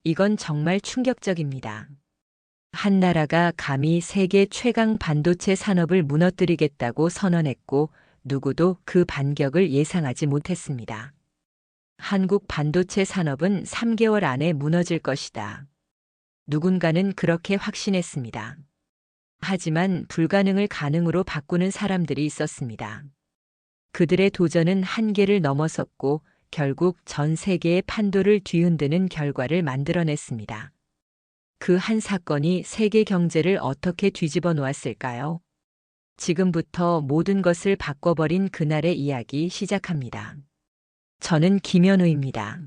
이건 정말 충격적입니다. 한 나라가 감히 세계 최강 반도체 산업을 무너뜨리겠다고 선언했고 누구도 그 반격을 예상하지 못했습니다. 한국 반도체 산업은 3개월 안에 무너질 것이다. 누군가는 그렇게 확신했습니다. 하지만 불가능을 가능으로 바꾸는 사람들이 있었습니다. 그들의 도전은 한계를 넘어섰고 결국 전 세계의 판도를 뒤흔드는 결과를 만들어냈습니다. 그 한 사건이 세계 경제를 어떻게 뒤집어 놓았을까요? 지금부터 모든 것을 바꿔버린 그날의 이야기 시작합니다. 저는 김현우입니다.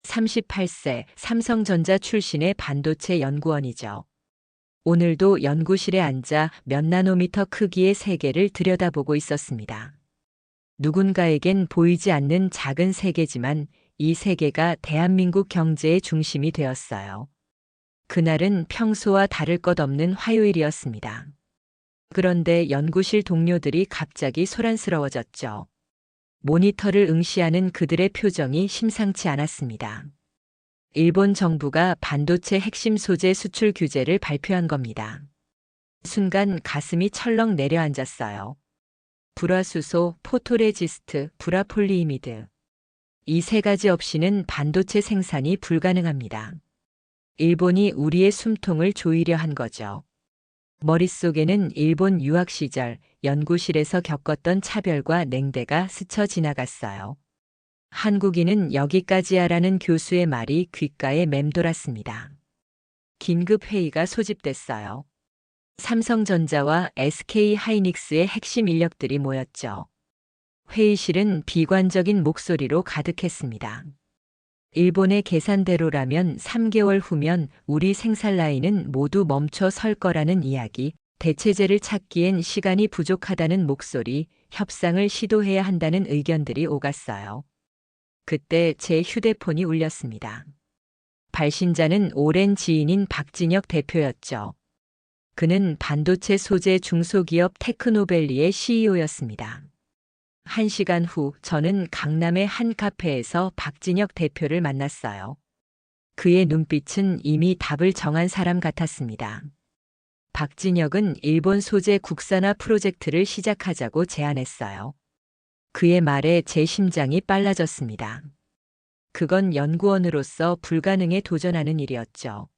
38세 삼성전자 출신의 반도체 연구원이죠. 오늘도 연구실에 앉아 몇 나노미터 크기의 세계를 들여다보고 있었습니다. 누군가에겐 보이지 않는 작은 세계지만 이 세계가 대한민국 경제의 중심이 되었어요. 그날은 평소와 다를 것 없는 화요일이었습니다. 그런데 연구실 동료들이 갑자기 소란스러워졌죠. 모니터를 응시하는 그들의 표정이 심상치 않았습니다. 일본 정부가 반도체 핵심 소재 수출 규제를 발표한 겁니다. 순간 가슴이 철렁 내려앉았어요. 불화수소, 포토레지스트, 불화폴리이미드. 이 세 가지 없이는 반도체 생산이 불가능합니다. 일본이 우리의 숨통을 조이려 한 거죠. 머릿속에는 일본 유학 시절 연구실에서 겪었던 차별과 냉대가 스쳐 지나갔어요. 한국인은 여기까지야라는 교수의 말이 귓가에 맴돌았습니다. 긴급 회의가 소집됐어요. 삼성전자와 SK하이닉스의 핵심 인력들이 모였죠. 회의실은 비관적인 목소리로 가득했습니다. 일본의 계산대로라면 3개월 후면 우리 생산 라인은 모두 멈춰 설 거라는 이야기, 대체제를 찾기엔 시간이 부족하다는 목소리, 협상을 시도해야 한다는 의견들이 오갔어요. 그때 제 휴대폰이 울렸습니다. 발신자는 오랜 지인인 박진혁 대표였죠. 그는 반도체 소재 중소기업 테크노밸리의 CEO였습니다. 1시간 후 저는 강남의 한 카페에서 박진혁 대표를 만났어요. 그의 눈빛은 이미 답을 정한 사람 같았습니다. 박진혁은 일본 소재 국산화 프로젝트를 시작하자고 제안했어요. 그의 말에 제 심장이 빨라졌습니다. 그건 연구원으로서 불가능에 도전하는 일이었죠.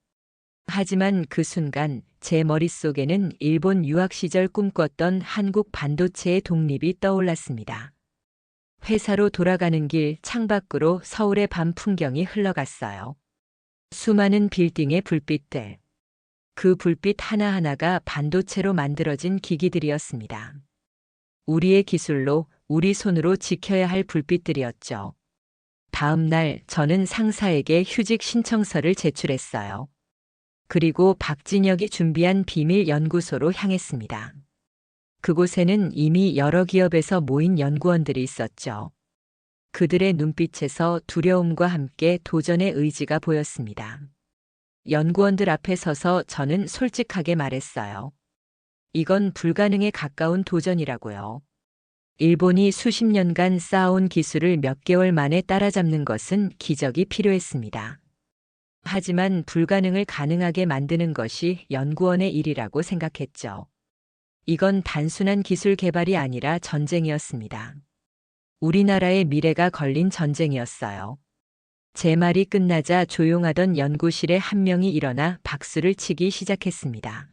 하지만 그 순간 제 머릿속에는 일본 유학 시절 꿈꿨던 한국 반도체의 독립이 떠올랐습니다. 회사로 돌아가는 길 창밖으로 서울의 밤 풍경이 흘러갔어요. 수많은 빌딩의 불빛들. 그 불빛 하나하나가 반도체로 만들어진 기기들이었습니다. 우리의 기술로 우리 손으로 지켜야 할 불빛들이었죠. 다음 날 저는 상사에게 휴직 신청서를 제출했어요. 그리고 박진혁이 준비한 비밀 연구소로 향했습니다. 그곳에는 이미 여러 기업에서 모인 연구원들이 있었죠. 그들의 눈빛에서 두려움과 함께 도전의 의지가 보였습니다. 연구원들 앞에 서서 저는 솔직하게 말했어요. 이건 불가능에 가까운 도전이라고요. 일본이 수십 년간 쌓아온 기술을 몇 개월 만에 따라잡는 것은 기적이 필요했습니다. 하지만 불가능을 가능하게 만드는 것이 연구원의 일이라고 생각했죠. 이건 단순한 기술 개발이 아니라 전쟁이었습니다. 우리나라의 미래가 걸린 전쟁이었어요. 제 말이 끝나자 조용하던 연구실에 한 명이 일어나 박수를 치기 시작했습니다.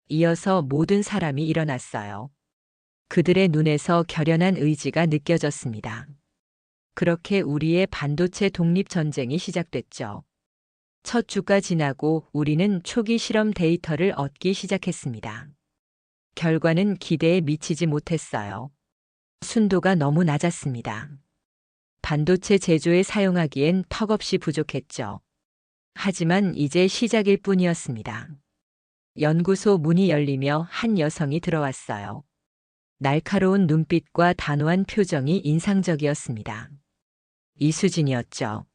이어서 모든 사람이 일어났어요. 그들의 눈에서 결연한 의지가 느껴졌습니다. 그렇게 우리의 반도체 독립 전쟁이 시작됐죠. 첫 주가 지나고 우리는 초기 실험 데이터를 얻기 시작했습니다. 결과는 기대에 미치지 못했어요. 순도가 너무 낮았습니다. 반도체 제조에 사용하기엔 턱없이 부족했죠. 하지만 이제 시작일 뿐이었습니다. 연구소 문이 열리며 한 여성이 들어왔어요. 날카로운 눈빛과 단호한 표정이 인상적이었습니다. 이수진이었죠.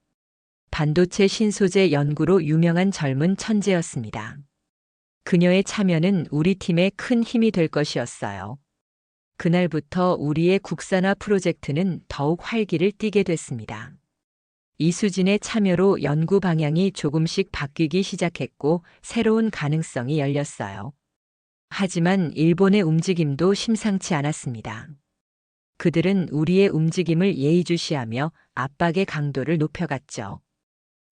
반도체 신소재 연구로 유명한 젊은 천재였습니다. 그녀의 참여는 우리 팀에 큰 힘이 될 것이었어요. 그날부터 우리의 국산화 프로젝트는 더욱 활기를 띠게 됐습니다. 이수진의 참여로 연구 방향이 조금씩 바뀌기 시작했고 새로운 가능성이 열렸어요. 하지만 일본의 움직임도 심상치 않았습니다. 그들은 우리의 움직임을 예의주시하며 압박의 강도를 높여갔죠.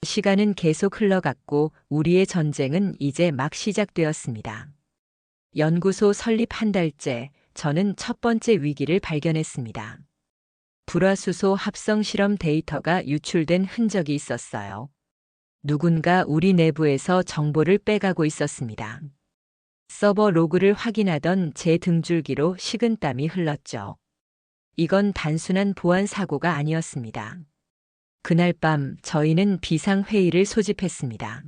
시간은 계속 흘러갔고 우리의 전쟁은 이제 막 시작되었습니다. 연구소 설립 한 달째 저는 첫 번째 위기를 발견했습니다. 불화수소 합성 실험 데이터가 유출된 흔적이 있었어요. 누군가 우리 내부에서 정보를 빼가고 있었습니다. 서버 로그를 확인하던 제 등줄기로 식은땀이 흘렀죠. 이건 단순한 보안 사고가 아니었습니다. 그날 밤 저희는 비상회의를 소집했습니다.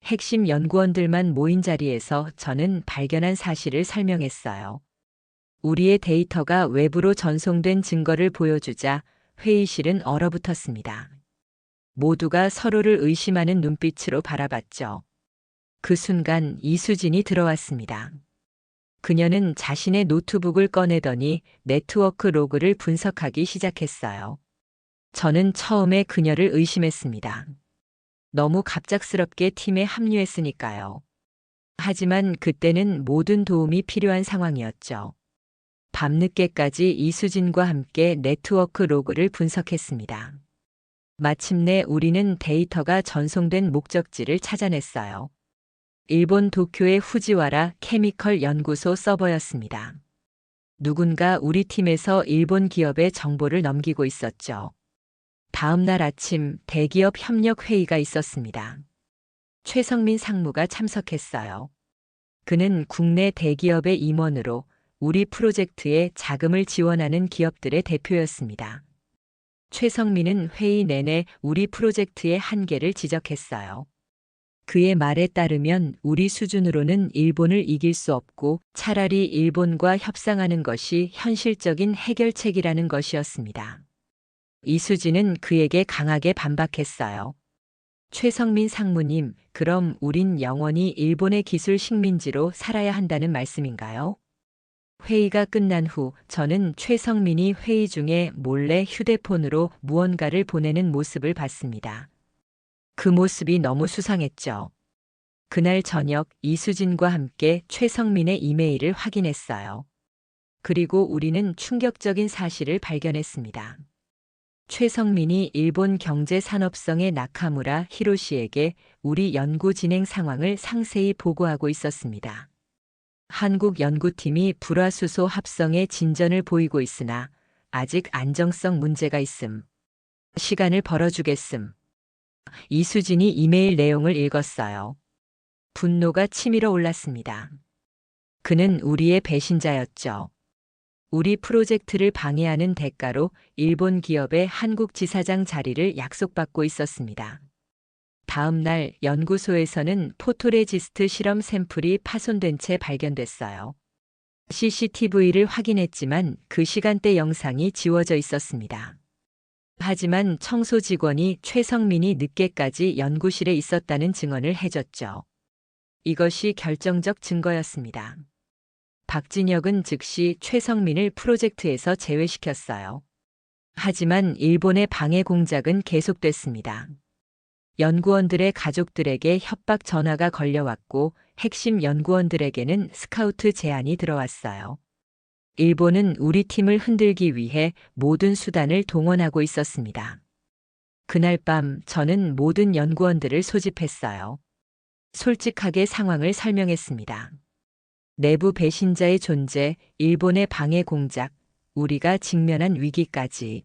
핵심 연구원들만 모인 자리에서 저는 발견한 사실을 설명했어요. 우리의 데이터가 외부로 전송된 증거를 보여주자 회의실은 얼어붙었습니다. 모두가 서로를 의심하는 눈빛으로 바라봤죠. 그 순간 이수진이 들어왔습니다. 그녀는 자신의 노트북을 꺼내더니 네트워크 로그를 분석하기 시작했어요. 저는 처음에 그녀를 의심했습니다. 너무 갑작스럽게 팀에 합류했으니까요. 하지만 그때는 모든 도움이 필요한 상황이었죠. 밤늦게까지 이수진과 함께 네트워크 로그를 분석했습니다. 마침내 우리는 데이터가 전송된 목적지를 찾아냈어요. 일본 도쿄의 후지와라 케미컬 연구소 서버였습니다. 누군가 우리 팀에서 일본 기업에 정보를 넘기고 있었죠. 다음 날 아침 대기업 협력 회의가 있었습니다. 최성민 상무가 참석했어요. 그는 국내 대기업의 임원으로 우리 프로젝트에 자금을 지원하는 기업들의 대표였습니다. 최성민은 회의 내내 우리 프로젝트의 한계를 지적했어요. 그의 말에 따르면 우리 수준으로는 일본을 이길 수 없고 차라리 일본과 협상하는 것이 현실적인 해결책이라는 것이었습니다. 이수진은 그에게 강하게 반박했어요. 최성민 상무님, 그럼 우린 영원히 일본의 기술 식민지로 살아야 한다는 말씀인가요? 회의가 끝난 후 저는 최성민이 회의 중에 몰래 휴대폰으로 무언가를 보내는 모습을 봤습니다. 그 모습이 너무 수상했죠. 그날 저녁 이수진과 함께 최성민의 이메일을 확인했어요. 그리고 우리는 충격적인 사실을 발견했습니다. 최성민이 일본 경제산업성의 나카무라 히로시에게 우리 연구 진행 상황을 상세히 보고하고 있었습니다. 한국 연구팀이 불화수소 합성에 진전을 보이고 있으나 아직 안정성 문제가 있음. 시간을 벌어주겠음. 이수진이 이메일 내용을 읽었어요. 분노가 치밀어 올랐습니다. 그는 우리의 배신자였죠. 우리 프로젝트를 방해하는 대가로 일본 기업의 한국 지사장 자리를 약속받고 있었습니다. 다음 날 연구소에서는 포토레지스트 실험 샘플이 파손된 채 발견됐어요. CCTV를 확인했지만 그 시간대 영상이 지워져 있었습니다. 하지만 청소 직원이 최성민이 늦게까지 연구실에 있었다는 증언을 해줬죠. 이것이 결정적 증거였습니다. 박진혁은 즉시 최성민을 프로젝트에서 제외시켰어요. 하지만 일본의 방해 공작은 계속됐습니다. 연구원들의 가족들에게 협박 전화가 걸려왔고 핵심 연구원들에게는 스카우트 제안이 들어왔어요. 일본은 우리 팀을 흔들기 위해 모든 수단을 동원하고 있었습니다. 그날 밤 저는 모든 연구원들을 소집했어요. 솔직하게 상황을 설명했습니다. 내부 배신자의 존재, 일본의 방해 공작, 우리가 직면한 위기까지.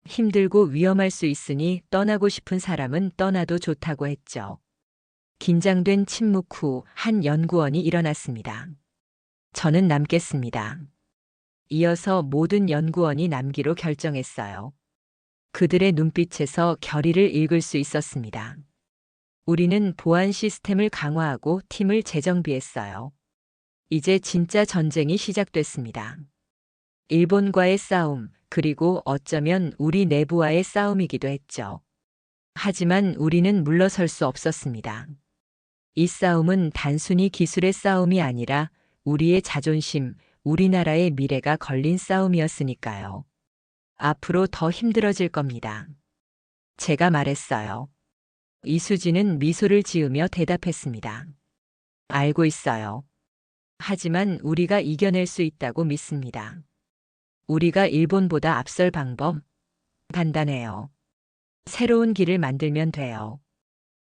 힘들고 위험할 수 있으니 떠나고 싶은 사람은 떠나도 좋다고 했죠. 긴장된 침묵 후 한 연구원이 일어났습니다. 저는 남겠습니다. 이어서 모든 연구원이 남기로 결정했어요. 그들의 눈빛에서 결의를 읽을 수 있었습니다. 우리는 보안 시스템을 강화하고 팀을 재정비했어요. 이제 진짜 전쟁이 시작됐습니다. 일본과의 싸움, 그리고 어쩌면 우리 내부와의 싸움이기도 했죠. 하지만 우리는 물러설 수 없었습니다. 이 싸움은 단순히 기술의 싸움이 아니라 우리의 자존심, 우리나라의 미래가 걸린 싸움이었으니까요. 앞으로 더 힘들어질 겁니다. 제가 말했어요. 이수진은 미소를 지으며 대답했습니다. 알고 있어요. 하지만 우리가 이겨낼 수 있다고 믿습니다. 우리가 일본보다 앞설 방법 간단해요. 새로운 길을 만들면 돼요.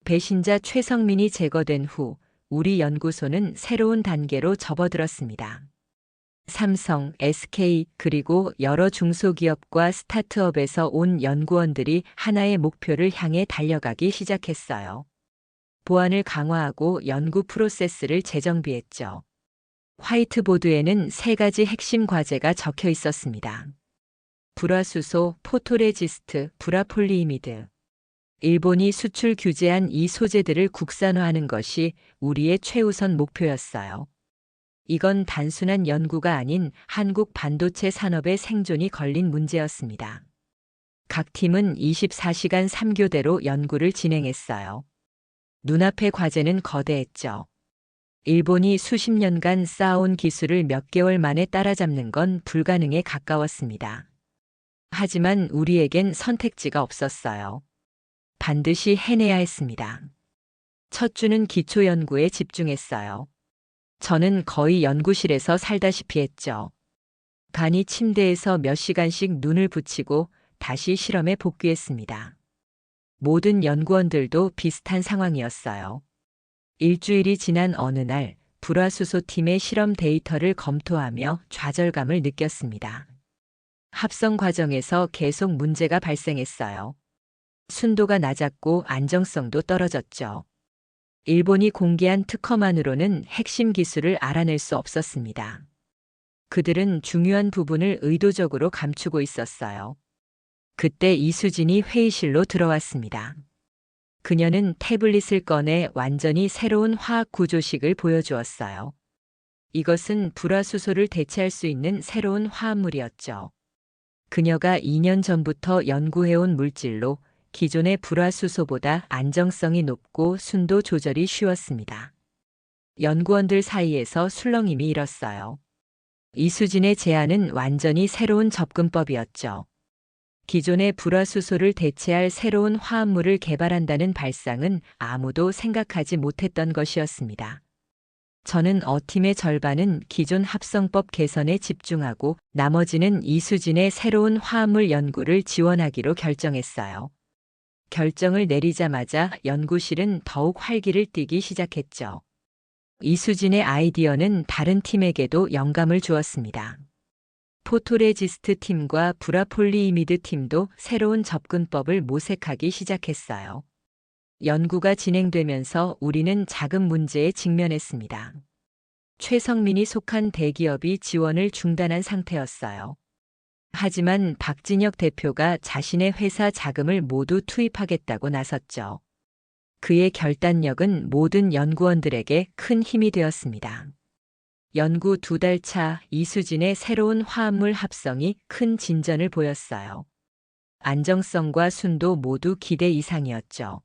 배신자 최성민이 제거된 후 우리 연구소는 새로운 단계로 접어들었습니다. 삼성, SK 그리고 여러 중소기업과 스타트업에서 온 연구원들이 하나의 목표를 향해 달려가기 시작했어요. 보안을 강화하고 연구 프로세스를 재정비했죠. 화이트보드에는 세 가지 핵심 과제가 적혀 있었습니다. 불화수소, 포토레지스트, 불화폴리이미드. 일본이 수출 규제한 이 소재들을 국산화하는 것이 우리의 최우선 목표였어요. 이건 단순한 연구가 아닌 한국 반도체 산업의 생존이 걸린 문제였습니다. 각 팀은 24시간 3교대로 연구를 진행했어요. 눈앞의 과제는 거대했죠. 일본이 수십 년간 쌓아온 기술을 몇 개월 만에 따라잡는 건 불가능에 가까웠습니다. 하지만 우리에겐 선택지가 없었어요. 반드시 해내야 했습니다. 첫 주는 기초 연구에 집중했어요. 저는 거의 연구실에서 살다시피 했죠. 간이 침대에서 몇 시간씩 눈을 붙이고 다시 실험에 복귀했습니다. 모든 연구원들도 비슷한 상황이었어요. 일주일이 지난 어느 날 불화수소 팀의 실험 데이터를 검토하며 좌절감을 느꼈습니다. 합성 과정에서 계속 문제가 발생했어요. 순도가 낮았고 안정성도 떨어졌죠. 일본이 공개한 특허만으로는 핵심 기술을 알아낼 수 없었습니다. 그들은 중요한 부분을 의도적으로 감추고 있었어요. 그때 이수진이 회의실로 들어왔습니다. 그녀는 태블릿을 꺼내 완전히 새로운 화학 구조식을 보여주었어요. 이것은 불화수소를 대체할 수 있는 새로운 화합물이었죠. 그녀가 2년 전부터 연구해온 물질로 기존의 불화수소보다 안정성이 높고 순도 조절이 쉬웠습니다. 연구원들 사이에서 술렁임이 일었어요. 이수진의 제안은 완전히 새로운 접근법이었죠. 기존의 불화수소를 대체할 새로운 화합물을 개발한다는 발상은 아무도 생각하지 못했던 것이었습니다. 저는 팀의 절반은 기존 합성법 개선에 집중하고 나머지는 이수진의 새로운 화합물 연구를 지원하기로 결정했어요. 결정을 내리자마자 연구실은 더욱 활기를 띠기 시작했죠. 이수진의 아이디어는 다른 팀에게도 영감을 주었습니다. 포토레지스트 팀과 불화폴리이미드 팀도 새로운 접근법을 모색하기 시작했어요. 연구가 진행되면서 우리는 작은 문제에 직면했습니다. 최성민이 속한 대기업이 지원을 중단한 상태였어요. 하지만 박진혁 대표가 자신의 회사 자금을 모두 투입하겠다고 나섰죠. 그의 결단력은 모든 연구원들에게 큰 힘이 되었습니다. 연구 2달 차 이수진의 새로운 화합물 합성이 큰 진전을 보였어요. 안정성과 순도 모두 기대 이상이었죠.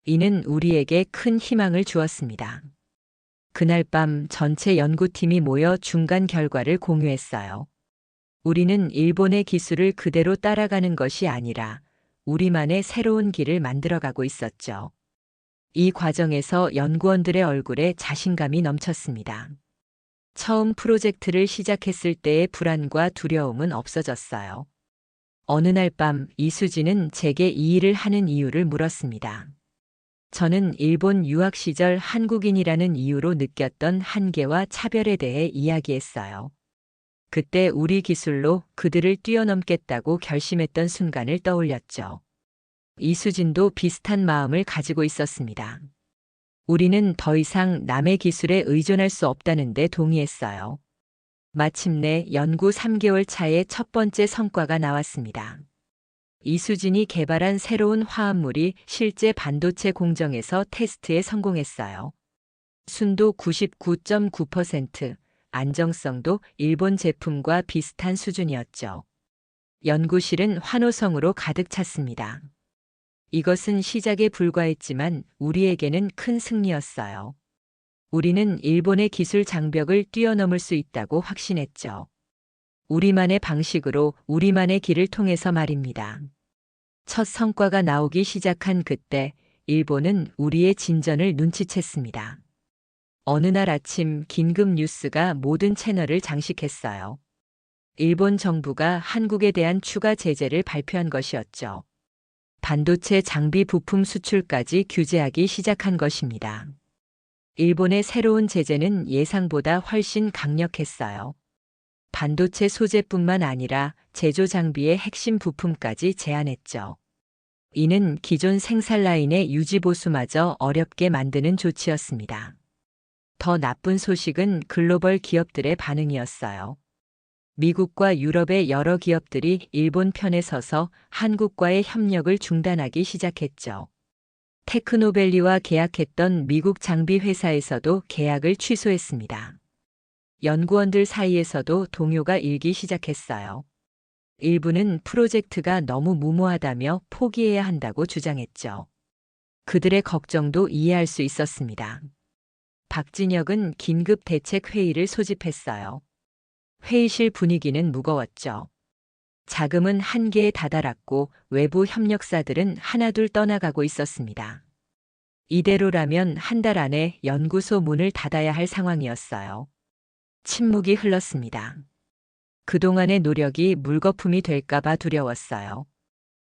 이는 우리에게 큰 희망을 주었습니다. 그날 밤 전체 연구팀이 모여 중간 결과를 공유했어요. 우리는 일본의 기술을 그대로 따라가는 것이 아니라 우리만의 새로운 길을 만들어가고 있었죠. 이 과정에서 연구원들의 얼굴에 자신감이 넘쳤습니다. 처음 프로젝트를 시작했을 때의 불안과 두려움은 없어졌어요. 어느 날 밤 이수진은 제게 이 일을 하는 이유를 물었습니다. 저는 일본 유학 시절 한국인이라는 이유로 느꼈던 한계와 차별에 대해 이야기했어요. 그때 우리 기술로 그들을 뛰어넘겠다고 결심했던 순간을 떠올렸죠. 이수진도 비슷한 마음을 가지고 있었습니다. 우리는 더 이상 남의 기술에 의존할 수 없다는 데 동의했어요. 마침내 연구 3개월 차에 첫 번째 성과가 나왔습니다. 이수진이 개발한 새로운 화합물이 실제 반도체 공정에서 테스트에 성공했어요. 순도 99.9%, 안정성도 일본 제품과 비슷한 수준이었죠. 연구실은 환호성으로 가득 찼습니다. 이것은 시작에 불과했지만 우리에게는 큰 승리였어요. 우리는 일본의 기술 장벽을 뛰어넘을 수 있다고 확신했죠. 우리만의 방식으로 우리만의 길을 통해서 말입니다. 첫 성과가 나오기 시작한 그때 일본은 우리의 진전을 눈치챘습니다. 어느 날 아침 긴급 뉴스가 모든 채널을 장식했어요. 일본 정부가 한국에 대한 추가 제재를 발표한 것이었죠. 반도체 장비 부품 수출까지 규제하기 시작한 것입니다. 일본의 새로운 제재는 예상보다 훨씬 강력했어요. 반도체 소재뿐만 아니라 제조 장비의 핵심 부품까지 제한했죠. 이는 기존 생산 라인의 유지 보수마저 어렵게 만드는 조치였습니다. 더 나쁜 소식은 글로벌 기업들의 반응이었어요. 미국과 유럽의 여러 기업들이 일본 편에 서서 한국과의 협력을 중단하기 시작했죠. 테크노밸리와 계약했던 미국 장비 회사에서도 계약을 취소했습니다. 연구원들 사이에서도 동요가 일기 시작했어요. 일부는 프로젝트가 너무 무모하다며 포기해야 한다고 주장했죠. 그들의 걱정도 이해할 수 있었습니다. 박진혁은 긴급 대책 회의를 소집했어요. 회의실 분위기는 무거웠죠. 자금은 한계에 다다랐고 외부 협력사들은 하나둘 떠나가고 있었습니다. 이대로라면 한 달 안에 연구소 문을 닫아야 할 상황이었어요. 침묵이 흘렀습니다. 그동안의 노력이 물거품이 될까봐 두려웠어요.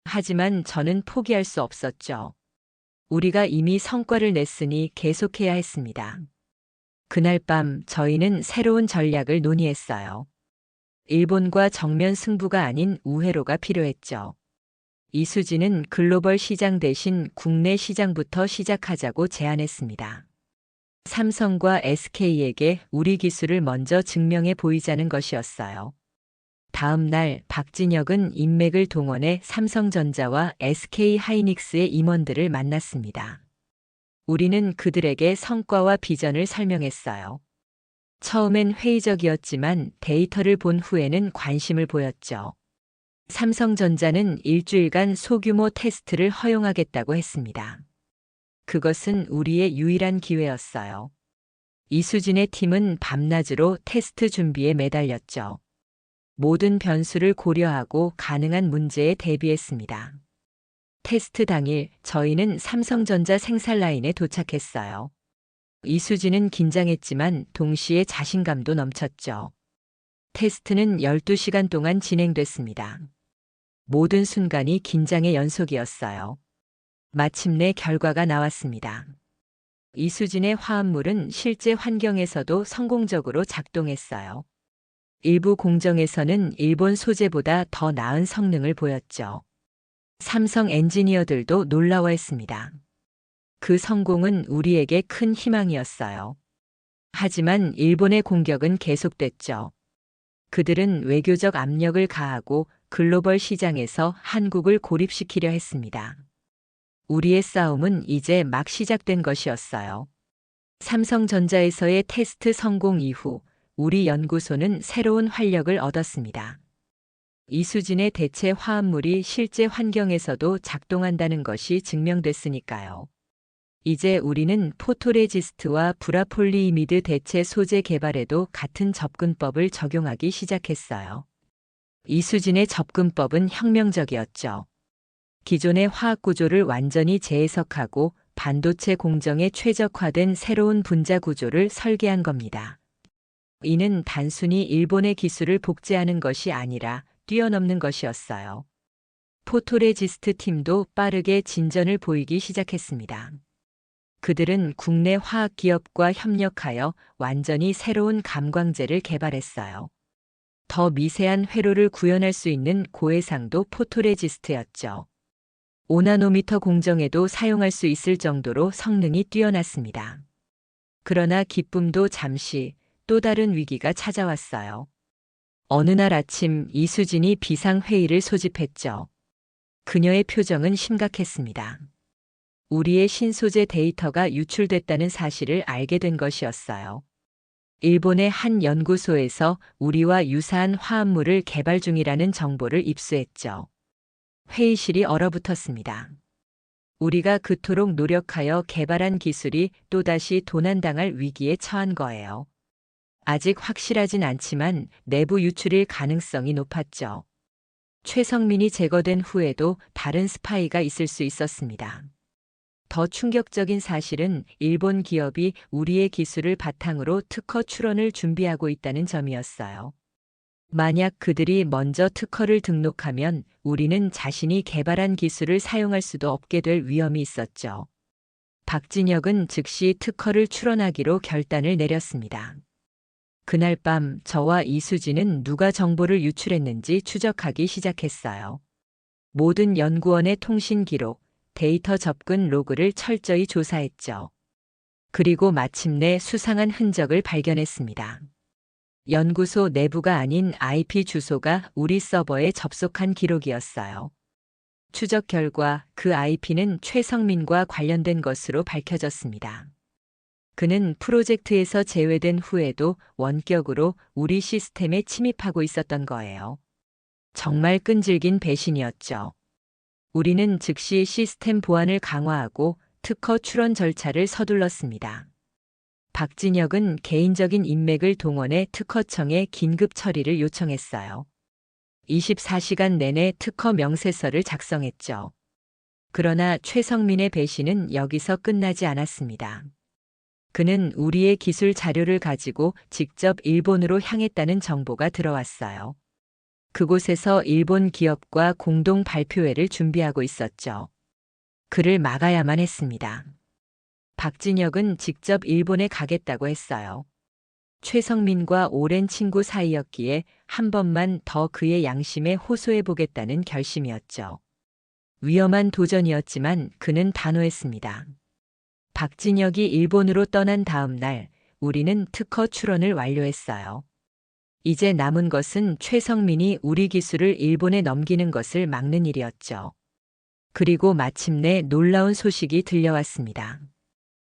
하지만 저는 포기할 수 없었죠. 우리가 이미 성과를 냈으니 계속해야 했습니다. 그날 밤 저희는 새로운 전략을 논의했어요. 일본과 정면 승부가 아닌 우회로가 필요했죠. 이수진은 글로벌 시장 대신 국내 시장부터 시작하자고 제안했습니다. 삼성과 SK에게 우리 기술을 먼저 증명해 보이자는 것이었어요. 다음 날 박진혁은 인맥을 동원해 삼성전자와 SK하이닉스의 임원들을 만났습니다. 우리는 그들에게 성과와 비전을 설명했어요. 처음엔 회의적이었지만 데이터를 본 후에는 관심을 보였죠. 삼성전자는 일주일간 소규모 테스트를 허용하겠다고 했습니다. 그것은 우리의 유일한 기회였어요. 이수진의 팀은 밤낮으로 테스트 준비에 매달렸죠. 모든 변수를 고려하고 가능한 문제에 대비했습니다. 테스트 당일 저희는 삼성전자 생산 라인에 도착했어요. 이수진은 긴장했지만 동시에 자신감도 넘쳤죠. 테스트는 12시간 동안 진행됐습니다. 모든 순간이 긴장의 연속이었어요. 마침내 결과가 나왔습니다. 이수진의 화합물은 실제 환경에서도 성공적으로 작동했어요. 일부 공정에서는 일본 소재보다 더 나은 성능을 보였죠. 삼성 엔지니어들도 놀라워했습니다. 그 성공은 우리에게 큰 희망이었어요. 하지만 일본의 공격은 계속됐죠. 그들은 외교적 압력을 가하고 글로벌 시장에서 한국을 고립시키려 했습니다. 우리의 싸움은 이제 막 시작된 것이었어요. 삼성전자에서의 테스트 성공 이후 우리 연구소는 새로운 활력을 얻었습니다. 이수진의 대체 화합물이 실제 환경에서도 작동한다는 것이 증명됐으니까요. 이제 우리는 포토레지스트와 브라폴리이미드 대체 소재 개발에도 같은 접근법을 적용하기 시작했어요. 이수진의 접근법은 혁명적이었죠. 기존의 화학 구조를 완전히 재해석하고 반도체 공정에 최적화된 새로운 분자 구조를 설계한 겁니다. 이는 단순히 일본의 기술을 복제하는 것이 아니라 뛰어넘는 것이었어요. 포토레지스트 팀도 빠르게 진전을 보이기 시작했습니다. 그들은 국내 화학 기업과 협력하여 완전히 새로운 감광제를 개발했어요. 더 미세한 회로를 구현할 수 있는 고해상도 포토레지스트였죠. 5나노미터 공정에도 사용할 수 있을 정도로 성능이 뛰어났습니다. 그러나 기쁨도 잠시 또 다른 위기가 찾아왔어요. 어느 날 아침 이수진이 비상회의를 소집했죠. 그녀의 표정은 심각했습니다. 우리의 신소재 데이터가 유출됐다는 사실을 알게 된 것이었어요. 일본의 한 연구소에서 우리와 유사한 화합물을 개발 중이라는 정보를 입수했죠. 회의실이 얼어붙었습니다. 우리가 그토록 노력하여 개발한 기술이 또다시 도난당할 위기에 처한 거예요. 아직 확실하진 않지만 내부 유출일 가능성이 높았죠. 최성민이 제거된 후에도 다른 스파이가 있을 수 있었습니다. 더 충격적인 사실은 일본 기업이 우리의 기술을 바탕으로 특허 출원을 준비하고 있다는 점이었어요. 만약 그들이 먼저 특허를 등록하면 우리는 자신이 개발한 기술을 사용할 수도 없게 될 위험이 있었죠. 박진혁은 즉시 특허를 출원하기로 결단을 내렸습니다. 그날 밤 저와 이수진은 누가 정보를 유출했는지 추적하기 시작했어요. 모든 연구원의 통신 기록, 데이터 접근 로그를 철저히 조사했죠. 그리고 마침내 수상한 흔적을 발견했습니다. 연구소 내부가 아닌 IP 주소가 우리 서버에 접속한 기록이었어요. 추적 결과 그 IP는 최성민과 관련된 것으로 밝혀졌습니다. 그는 프로젝트에서 제외된 후에도 원격으로 우리 시스템에 침입하고 있었던 거예요. 정말 끈질긴 배신이었죠. 우리는 즉시 시스템 보안을 강화하고 특허 출원 절차를 서둘렀습니다. 박진혁은 개인적인 인맥을 동원해 특허청에 긴급 처리를 요청했어요. 24시간 내내 특허 명세서를 작성했죠. 그러나 최성민의 배신은 여기서 끝나지 않았습니다. 그는 우리의 기술 자료를 가지고 직접 일본으로 향했다는 정보가 들어왔어요. 그곳에서 일본 기업과 공동 발표회를 준비하고 있었죠. 그를 막아야만 했습니다. 박진혁은 직접 일본에 가겠다고 했어요. 최성민과 오랜 친구 사이였기에 한 번만 더 그의 양심에 호소해 보겠다는 결심이었죠. 위험한 도전이었지만 그는 단호했습니다. 박진혁이 일본으로 떠난 다음 날 우리는 특허 출원을 완료했어요. 이제 남은 것은 최성민이 우리 기술을 일본에 넘기는 것을 막는 일이었죠. 그리고 마침내 놀라운 소식이 들려왔습니다.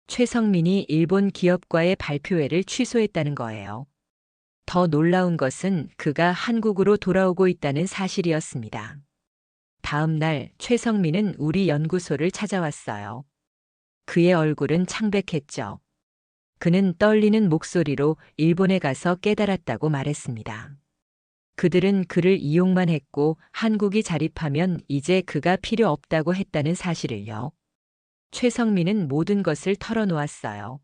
최성민이 일본 기업과의 발표회를 취소했다는 거예요. 더 놀라운 것은 그가 한국으로 돌아오고 있다는 사실이었습니다. 다음 날 최성민은 우리 연구소를 찾아왔어요. 그의 얼굴은 창백했죠. 그는 떨리는 목소리로 일본에 가서 깨달았다고 말했습니다. 그들은 그를 이용만 했고 한국이 자립하면 이제 그가 필요 없다고 했다는 사실을요. 최성민은 모든 것을 털어놓았어요.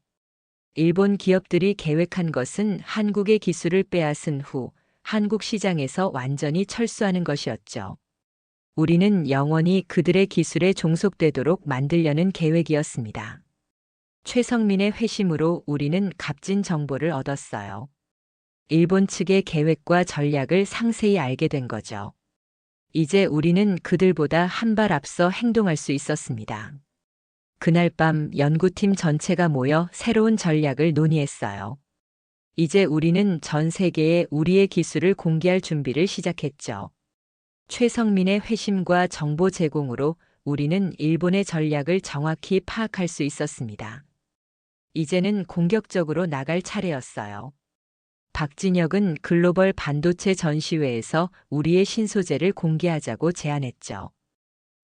일본 기업들이 계획한 것은 한국의 기술을 빼앗은 후 한국 시장에서 완전히 철수하는 것이었죠. 우리는 영원히 그들의 기술에 종속되도록 만들려는 계획이었습니다. 최성민의 회심으로 우리는 값진 정보를 얻었어요. 일본 측의 계획과 전략을 상세히 알게 된 거죠. 이제 우리는 그들보다 한 발 앞서 행동할 수 있었습니다. 그날 밤 연구팀 전체가 모여 새로운 전략을 논의했어요. 이제 우리는 전 세계에 우리의 기술을 공개할 준비를 시작했죠. 최성민의 회심과 정보 제공으로 우리는 일본의 전략을 정확히 파악할 수 있었습니다. 이제는 공격적으로 나갈 차례였어요. 박진혁은 글로벌 반도체 전시회에서 우리의 신소재를 공개하자고 제안했죠.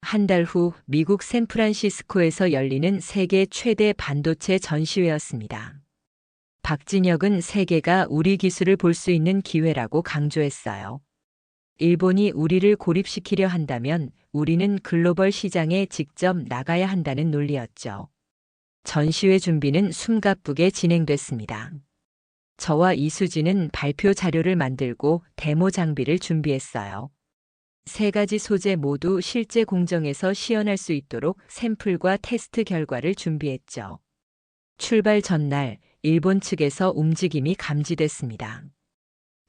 한 달 후 미국 샌프란시스코에서 열리는 세계 최대 반도체 전시회였습니다. 박진혁은 세계가 우리 기술을 볼 수 있는 기회라고 강조했어요. 일본이 우리를 고립시키려 한다면 우리는 글로벌 시장에 직접 나가야 한다는 논리였죠. 전시회 준비는 숨가쁘게 진행됐습니다. 저와 이수진은 발표 자료를 만들고 데모 장비를 준비했어요. 세 가지 소재 모두 실제 공정에서 시연할 수 있도록 샘플과 테스트 결과를 준비했죠. 출발 전날 일본 측에서 움직임이 감지됐습니다.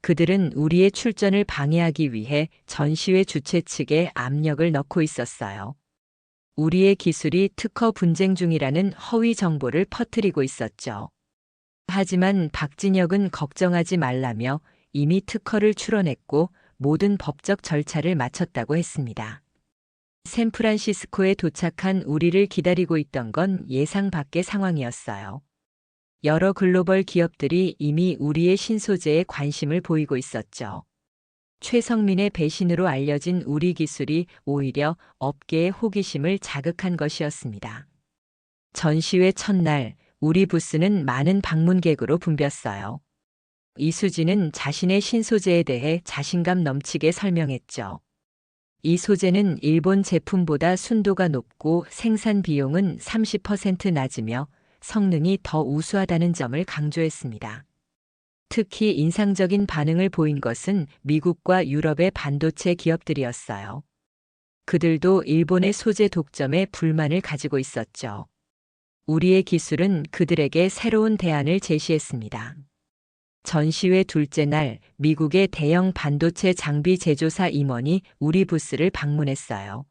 그들은 우리의 출전을 방해하기 위해 전시회 주최 측에 압력을 넣고 있었어요. 우리의 기술이 특허 분쟁 중이라는 허위 정보를 퍼뜨리고 있었죠. 하지만 박진혁은 걱정하지 말라며 이미 특허를 출원했고 모든 법적 절차를 마쳤다고 했습니다. 샌프란시스코에 도착한 우리를 기다리고 있던 건 예상 밖의 상황이었어요. 여러 글로벌 기업들이 이미 우리의 신소재에 관심을 보이고 있었죠. 최성민의 배신으로 알려진 우리 기술이 오히려 업계의 호기심을 자극한 것이었습니다. 전시회 첫날 우리 부스는 많은 방문객으로 붐볐어요. 이수진은 자신의 신소재에 대해 자신감 넘치게 설명했죠. 이 소재는 일본 제품보다 순도가 높고 생산 비용은 30% 낮으며 성능이 더 우수하다는 점을 강조했습니다. 특히 인상적인 반응을 보인 것은 미국과 유럽의 반도체 기업들이었어요. 그들도 일본의 소재 독점에 불만을 가지고 있었죠. 우리의 기술은 그들에게 새로운 대안을 제시했습니다. 전시회 둘째 날 미국의 대형 반도체 장비 제조사 임원이 우리 부스를 방문했어요.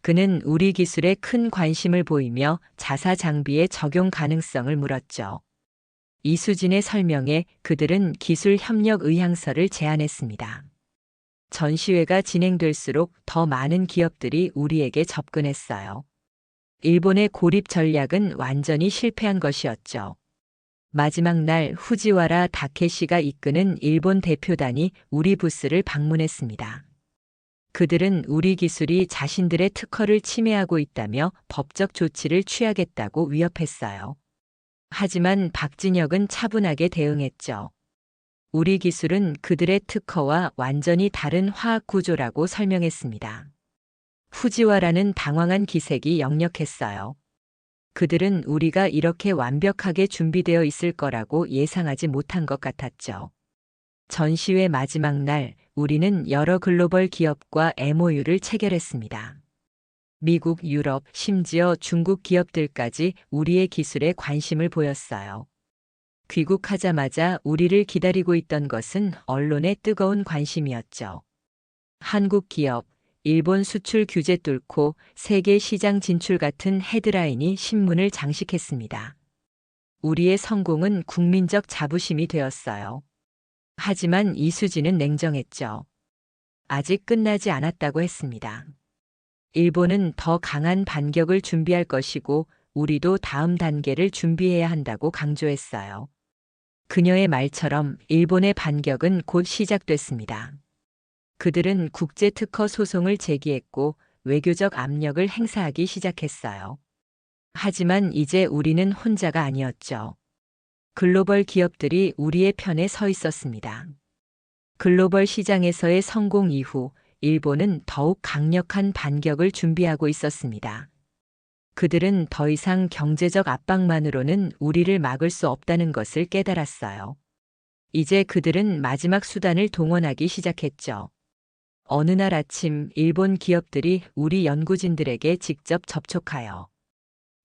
그는 우리 기술에 큰 관심을 보이며 자사 장비의 적용 가능성을 물었죠. 이수진의 설명에 그들은 기술 협력 의향서를 제안했습니다. 전시회가 진행될수록 더 많은 기업들이 우리에게 접근했어요. 일본의 고립 전략은 완전히 실패한 것이었죠. 마지막 날 후지와라 다케시가 이끄는 일본 대표단이 우리 부스를 방문했습니다. 그들은 우리 기술이 자신들의 특허를 침해하고 있다며 법적 조치를 취하겠다고 위협했어요. 하지만 박진혁은 차분하게 대응했죠. 우리 기술은 그들의 특허와 완전히 다른 화학 구조라고 설명했습니다. 후지와라는 당황한 기색이 역력했어요. 그들은 우리가 이렇게 완벽하게 준비되어 있을 거라고 예상하지 못한 것 같았죠. 전시회 마지막 날 우리는 여러 글로벌 기업과 MOU를 체결했습니다. 미국, 유럽, 심지어 중국 기업들까지 우리의 기술에 관심을 보였어요. 귀국하자마자 우리를 기다리고 있던 것은 언론의 뜨거운 관심이었죠. 한국 기업, 일본 수출 규제 뚫고 세계 시장 진출 같은 헤드라인이 신문을 장식했습니다. 우리의 성공은 국민적 자부심이 되었어요. 하지만 이수진은 냉정했죠. 아직 끝나지 않았다고 했습니다. 일본은 더 강한 반격을 준비할 것이고 우리도 다음 단계를 준비해야 한다고 강조했어요. 그녀의 말처럼 일본의 반격은 곧 시작됐습니다. 그들은 국제 특허 소송을 제기했고 외교적 압력을 행사하기 시작했어요. 하지만 이제 우리는 혼자가 아니었죠. 글로벌 기업들이 우리의 편에 서 있었습니다. 글로벌 시장에서의 성공 이후 일본은 더욱 강력한 반격을 준비하고 있었습니다. 그들은 더 이상 경제적 압박만으로는 우리를 막을 수 없다는 것을 깨달았어요. 이제 그들은 마지막 수단을 동원하기 시작했죠. 어느 날 아침 일본 기업들이 우리 연구진들에게 직접 접촉하여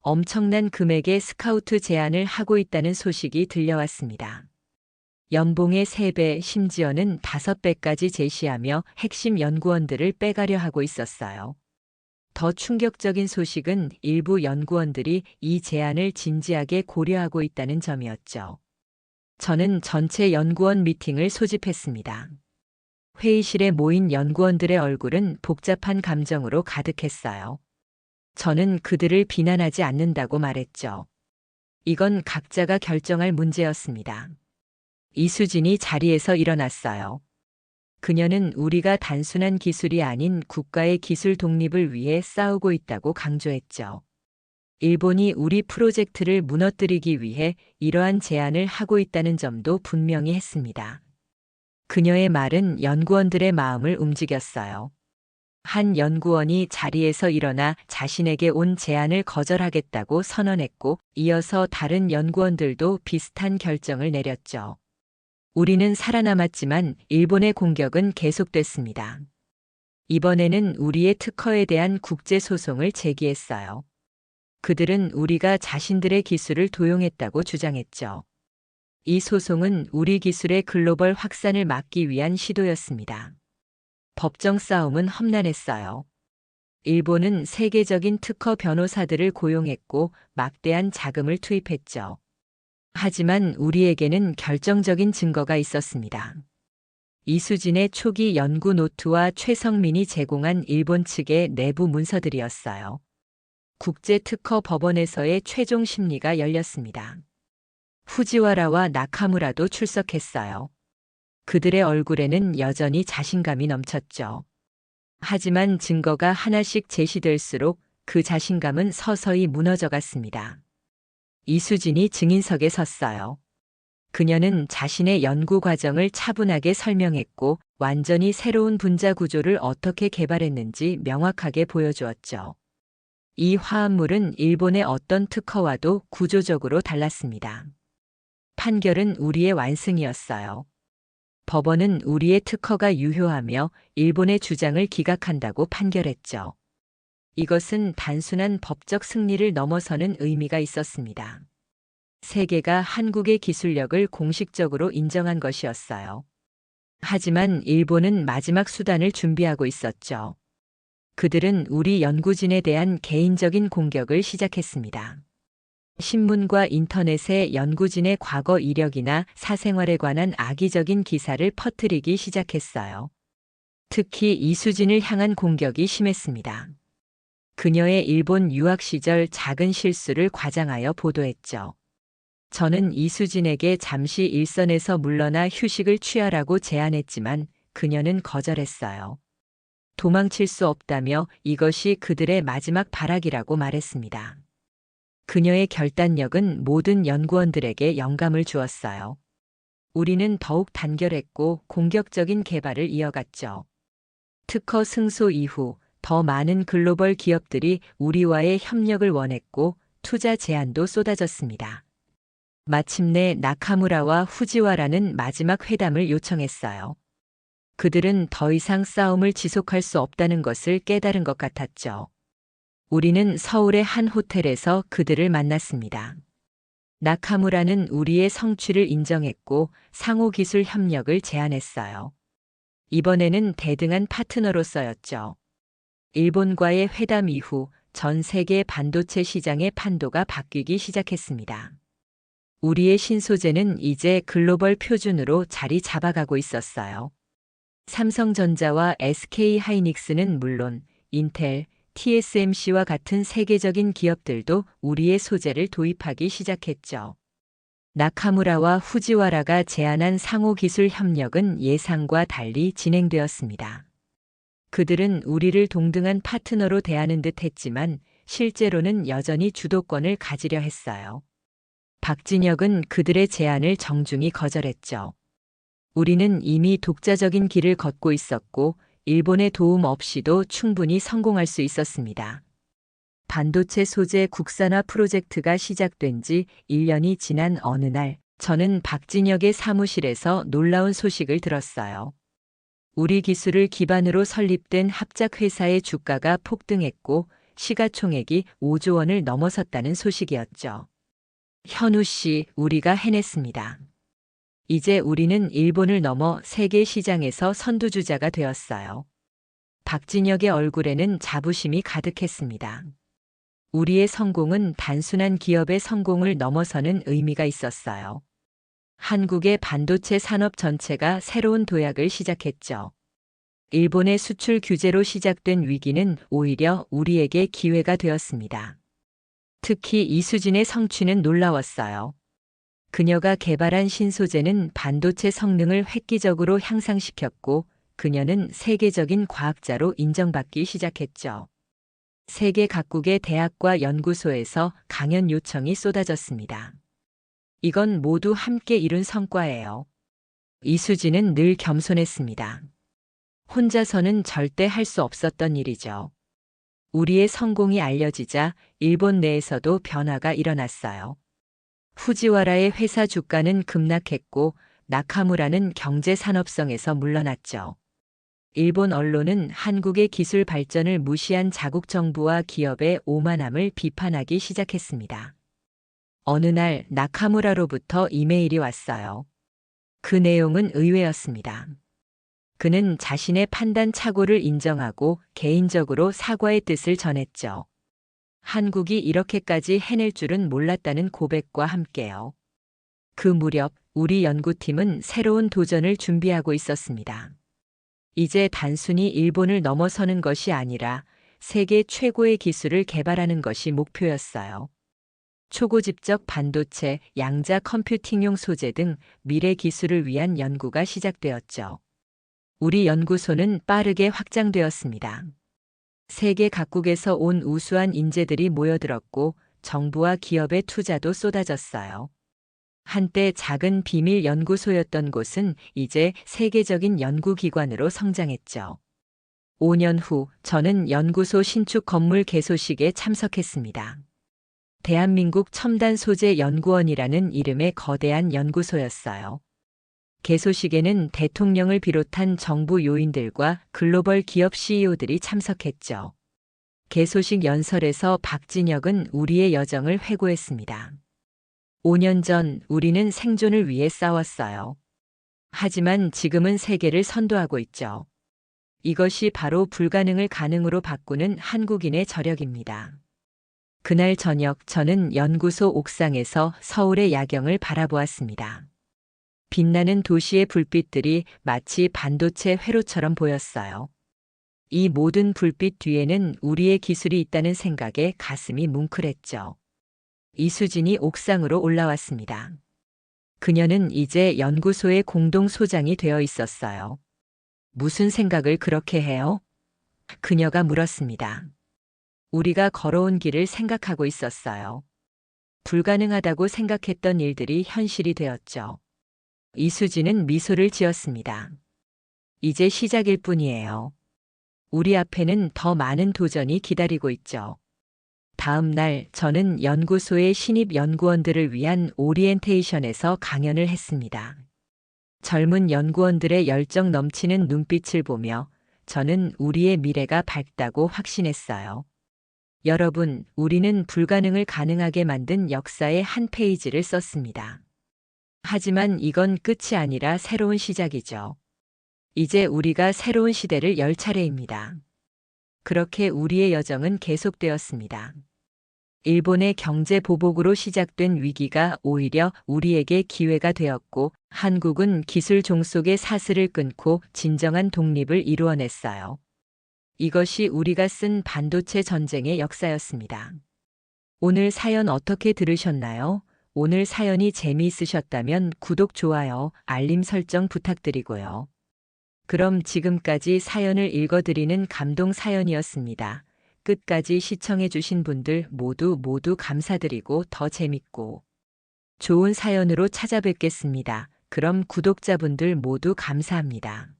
엄청난 금액의 스카우트 제안을 하고 있다는 소식이 들려왔습니다. 연봉의 3배, 심지어는 5배까지 제시하며 핵심 연구원들을 빼가려 하고 있었어요. 더 충격적인 소식은 일부 연구원들이 이 제안을 진지하게 고려하고 있다는 점이었죠. 저는 전체 연구원 미팅을 소집했습니다. 회의실에 모인 연구원들의 얼굴은 복잡한 감정으로 가득했어요. 저는 그들을 비난하지 않는다고 말했죠. 이건 각자가 결정할 문제였습니다. 이수진이 자리에서 일어났어요. 그녀는 우리가 단순한 기술이 아닌 국가의 기술 독립을 위해 싸우고 있다고 강조했죠. 일본이 우리 프로젝트를 무너뜨리기 위해 이러한 제안을 하고 있다는 점도 분명히 했습니다. 그녀의 말은 연구원들의 마음을 움직였어요. 한 연구원이 자리에서 일어나 자신에게 온 제안을 거절하겠다고 선언했고, 이어서 다른 연구원들도 비슷한 결정을 내렸죠. 우리는 살아남았지만 일본의 공격은 계속됐습니다. 이번에는 우리의 특허에 대한 국제 소송을 제기했어요. 그들은 우리가 자신들의 기술을 도용했다고 주장했죠. 이 소송은 우리 기술의 글로벌 확산을 막기 위한 시도였습니다. 법정 싸움은 험난했어요. 일본은 세계적인 특허 변호사들을 고용했고 막대한 자금을 투입했죠. 하지만 우리에게는 결정적인 증거가 있었습니다. 이수진의 초기 연구 노트와 최성민이 제공한 일본 측의 내부 문서들이었어요. 국제특허 법원에서의 최종 심리가 열렸습니다. 후지와라와 나카무라도 출석했어요. 그들의 얼굴에는 여전히 자신감이 넘쳤죠. 하지만 증거가 하나씩 제시될수록 그 자신감은 서서히 무너져갔습니다. 이수진이 증인석에 섰어요. 그녀는 자신의 연구 과정을 차분하게 설명했고 완전히 새로운 분자 구조를 어떻게 개발했는지 명확하게 보여주었죠. 이 화합물은 일본의 어떤 특허와도 구조적으로 달랐습니다. 판결은 우리의 완승이었어요. 법원은 우리의 특허가 유효하며 일본의 주장을 기각한다고 판결했죠. 이것은 단순한 법적 승리를 넘어서는 의미가 있었습니다. 세계가 한국의 기술력을 공식적으로 인정한 것이었어요. 하지만 일본은 마지막 수단을 준비하고 있었죠. 그들은 우리 연구진에 대한 개인적인 공격을 시작했습니다. 신문과 인터넷에 연구진의 과거 이력이나 사생활에 관한 악의적인 기사를 퍼뜨리기 시작했어요. 특히 이수진을 향한 공격이 심했습니다. 그녀의 일본 유학 시절 작은 실수를 과장하여 보도했죠. 저는 이수진에게 잠시 일선에서 물러나 휴식을 취하라고 제안했지만 그녀는 거절했어요. 도망칠 수 없다며 이것이 그들의 마지막 발악이라고 말했습니다. 그녀의 결단력은 모든 연구원들에게 영감을 주었어요. 우리는 더욱 단결했고 공격적인 개발을 이어갔죠. 특허 승소 이후 더 많은 글로벌 기업들이 우리와의 협력을 원했고 투자 제안도 쏟아졌습니다. 마침내 나카무라와 후지와라는 마지막 회담을 요청했어요. 그들은 더 이상 싸움을 지속할 수 없다는 것을 깨달은 것 같았죠. 우리는 서울의 한 호텔에서 그들을 만났습니다. 나카무라는 우리의 성취를 인정했고 상호 기술 협력을 제안했어요. 이번에는 대등한 파트너로서였죠. 일본과의 회담 이후 전 세계 반도체 시장의 판도가 바뀌기 시작했습니다. 우리의 신소재는 이제 글로벌 표준으로 자리 잡아가고 있었어요. 삼성전자와 SK하이닉스는 물론 인텔, TSMC와 같은 세계적인 기업들도 우리의 소재를 도입하기 시작했죠. 나카무라와 후지와라가 제안한 상호 기술 협력은 예상과 달리 진행되었습니다. 그들은 우리를 동등한 파트너로 대하는 듯 했지만 실제로는 여전히 주도권을 가지려 했어요. 박진혁은 그들의 제안을 정중히 거절했죠. 우리는 이미 독자적인 길을 걷고 있었고 일본의 도움 없이도 충분히 성공할 수 있었습니다. 반도체 소재 국산화 프로젝트가 시작된 지 1년이 지난 어느 날 저는 박진혁의 사무실에서 놀라운 소식을 들었어요. 우리 기술을 기반으로 설립된 합작회사의 주가가 폭등했고 시가총액이 5조 원을 넘어섰다는 소식이었죠. 현우 씨, 우리가 해냈습니다. 이제 우리는 일본을 넘어 세계 시장에서 선두주자가 되었어요. 박진혁의 얼굴에는 자부심이 가득했습니다. 우리의 성공은 단순한 기업의 성공을 넘어서는 의미가 있었어요. 한국의 반도체 산업 전체가 새로운 도약을 시작했죠. 일본의 수출 규제로 시작된 위기는 오히려 우리에게 기회가 되었습니다. 특히 이수진의 성취는 놀라웠어요. 그녀가 개발한 신소재는 반도체 성능을 획기적으로 향상시켰고 그녀는 세계적인 과학자로 인정받기 시작했죠. 세계 각국의 대학과 연구소에서 강연 요청이 쏟아졌습니다. 이건 모두 함께 이룬 성과예요. 이수진은 늘 겸손했습니다. 혼자서는 절대 할 수 없었던 일이죠. 우리의 성공이 알려지자 일본 내에서도 변화가 일어났어요. 후지와라의 회사 주가는 급락했고 나카무라는 경제 산업성에서 물러났죠. 일본 언론은 한국의 기술 발전을 무시한 자국 정부와 기업의 오만함을 비판하기 시작했습니다. 어느 날 나카무라로부터 이메일이 왔어요. 그 내용은 의외였습니다. 그는 자신의 판단 착오를 인정하고 개인적으로 사과의 뜻을 전했죠. 한국이 이렇게까지 해낼 줄은 몰랐다는 고백과 함께요. 그 무렵 우리 연구팀은 새로운 도전을 준비하고 있었습니다. 이제 단순히 일본을 넘어서는 것이 아니라 세계 최고의 기술을 개발하는 것이 목표였어요. 초고집적 반도체, 양자 컴퓨팅용 소재 등 미래 기술을 위한 연구가 시작되었죠. 우리 연구소는 빠르게 확장되었습니다. 세계 각국에서 온 우수한 인재들이 모여들었고 정부와 기업의 투자도 쏟아졌어요. 한때 작은 비밀 연구소였던 곳은 이제 세계적인 연구기관으로 성장했죠. 5년 후 저는 연구소 신축 건물 개소식에 참석했습니다. 대한민국 첨단 소재 연구원이라는 이름의 거대한 연구소였어요. 개소식에는 대통령을 비롯한 정부 요인들과 글로벌 기업 CEO들이 참석했죠. 개소식 연설에서 박진혁은 우리의 여정을 회고했습니다. 5년 전 우리는 생존을 위해 싸웠어요. 하지만 지금은 세계를 선도하고 있죠. 이것이 바로 불가능을 가능으로 바꾸는 한국인의 저력입니다. 그날 저녁 저는 연구소 옥상에서 서울의 야경을 바라보았습니다. 빛나는 도시의 불빛들이 마치 반도체 회로처럼 보였어요. 이 모든 불빛 뒤에는 우리의 기술이 있다는 생각에 가슴이 뭉클했죠. 이수진이 옥상으로 올라왔습니다. 그녀는 이제 연구소의 공동 소장이 되어 있었어요. 무슨 생각을 그렇게 해요? 그녀가 물었습니다. 우리가 걸어온 길을 생각하고 있었어요. 불가능하다고 생각했던 일들이 현실이 되었죠. 이수진은 미소를 지었습니다. 이제 시작일 뿐이에요. 우리 앞에는 더 많은 도전이 기다리고 있죠. 다음 날 저는 연구소의 신입 연구원들을 위한 오리엔테이션에서 강연을 했습니다. 젊은 연구원들의 열정 넘치는 눈빛을 보며 저는 우리의 미래가 밝다고 확신했어요. 여러분, 우리는 불가능을 가능하게 만든 역사의 한 페이지를 썼습니다. 하지만 이건 끝이 아니라 새로운 시작이죠. 이제 우리가 새로운 시대를 열 차례입니다. 그렇게 우리의 여정은 계속되었습니다. 일본의 경제 보복으로 시작된 위기가 오히려 우리에게 기회가 되었고, 한국은 기술 종속의 사슬을 끊고 진정한 독립을 이루어냈어요. 이것이 우리가 쓴 반도체 전쟁의 역사였습니다. 오늘 사연 어떻게 들으셨나요? 오늘 사연이 재미있으셨다면 구독, 좋아요, 알림 설정 부탁드리고요. 그럼 지금까지 사연을 읽어드리는 감동 사연이었습니다. 끝까지 시청해주신 분들 모두 감사드리고 더 재밌고 좋은 사연으로 찾아뵙겠습니다. 그럼 구독자분들 모두 감사합니다.